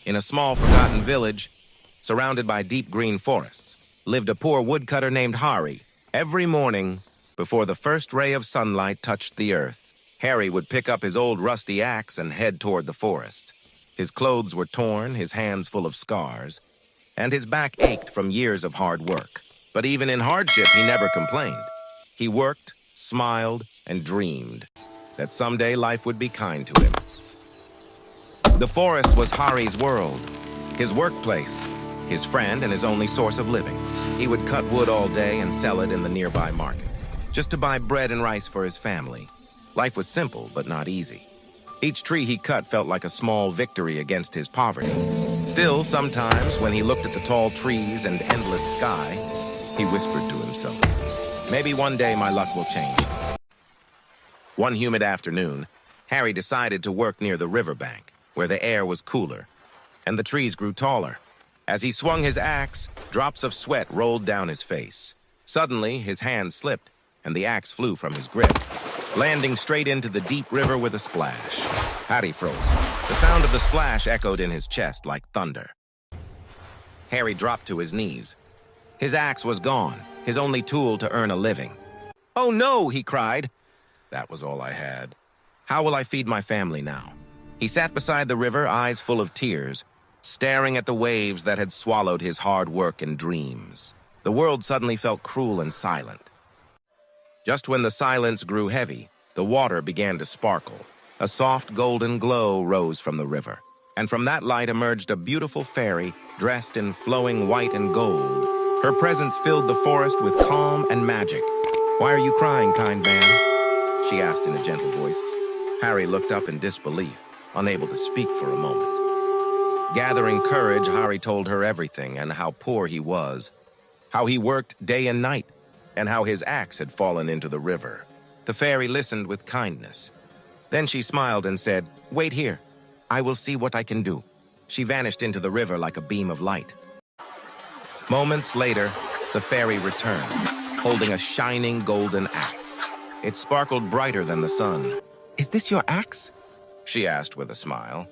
In a small, forgotten village, surrounded by deep green forests, lived a poor woodcutter named Hari. Every morning, before the first ray of sunlight touched the earth, Harry would pick up his old rusty axe and head toward the forest. His clothes were torn, his hands full of scars, and his back ached from years of hard work. But even in hardship, he never complained. He worked, smiled, and dreamed that someday life would be kind to him. The forest was Hari's world, his workplace, his friend, and his only source of living. He would cut wood all day and sell it in the nearby market, just to buy bread and rice for his family. Life was simple, but not easy. Each tree he cut felt like a small victory against his poverty. Still, sometimes, when he looked at the tall trees and endless sky, he whispered to himself, "Maybe one day my luck will change." One humid afternoon, Harry decided to work near the riverbank, where the air was cooler, and the trees grew taller. As he swung his axe, drops of sweat rolled down his face. Suddenly, his hand slipped, and the axe flew from his grip, landing straight into the deep river with a splash. Harry froze. The sound of the splash echoed in his chest like thunder. Harry dropped to his knees. His axe was gone, his only tool to earn a living. "Oh no!" he cried. "That was all I had. How will I feed my family now?" He sat beside the river, eyes full of tears, staring at the waves that had swallowed his hard work and dreams. The world suddenly felt cruel and silent. Just when the silence grew heavy, the water began to sparkle. A soft golden glow rose from the river, and from that light emerged a beautiful fairy dressed in flowing white and gold. Her presence filled the forest with calm and magic. "Why are you crying, kind man?" she asked in a gentle voice. Harry looked up in disbelief, unable to speak for a moment. Gathering courage, Harry told her everything and how poor he was, how he worked day and night, and how his axe had fallen into the river. The fairy listened with kindness. Then she smiled and said, "Wait here. I will see what I can do." She vanished into the river like a beam of light. Moments later, the fairy returned, holding a shining golden axe. It sparkled brighter than the sun. "Is this your axe?" she asked with a smile.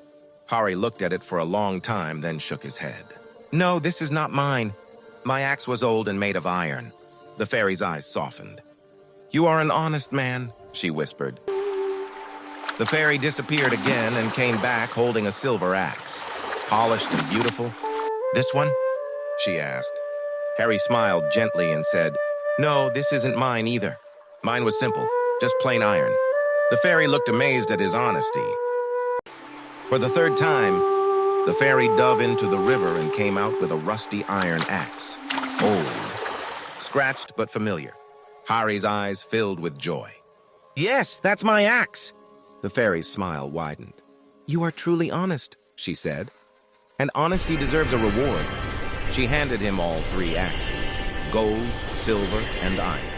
Harry looked at it for a long time, then shook his head. "No, this is not mine. My axe was old and made of iron." The fairy's eyes softened. "You are an honest man," she whispered. The fairy disappeared again and came back holding a silver axe, polished and beautiful. "This one?" she asked. Harry smiled gently and said, "No, this isn't mine either. Mine was simple, just plain iron." The fairy looked amazed at his honesty. For the third time, the fairy dove into the river and came out with a rusty iron axe. Old, scratched but familiar. Harry's eyes filled with joy. "Yes, that's my axe." The fairy's smile widened. "You are truly honest," she said. "And honesty deserves a reward." She handed him all 3 axes, gold, silver, and iron.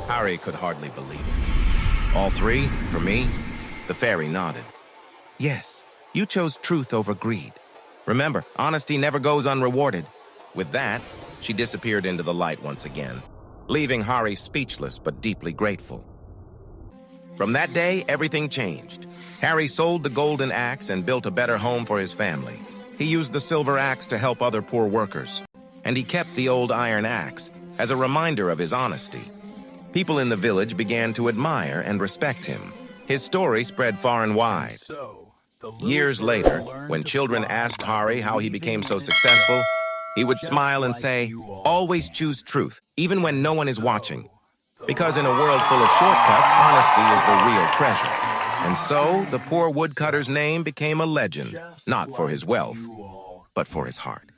Harry could hardly believe it. "All 3? For me?" The fairy nodded. "Yes, you chose truth over greed. Remember, honesty never goes unrewarded." With that, she disappeared into the light once again, leaving Harry speechless but deeply grateful. From that day, everything changed. Harry sold the golden axe and built a better home for his family. He used the silver axe to help other poor workers, and he kept the old iron axe as a reminder of his honesty. People in the village began to admire and respect him. His story spread far and wide. Years later, when children asked Harry how he became so successful, he would smile and say, "Always choose truth, even when no one is watching." Because in a world full of shortcuts, honesty is the real treasure. And so, the poor woodcutter's name became a legend, not for his wealth, but for his heart.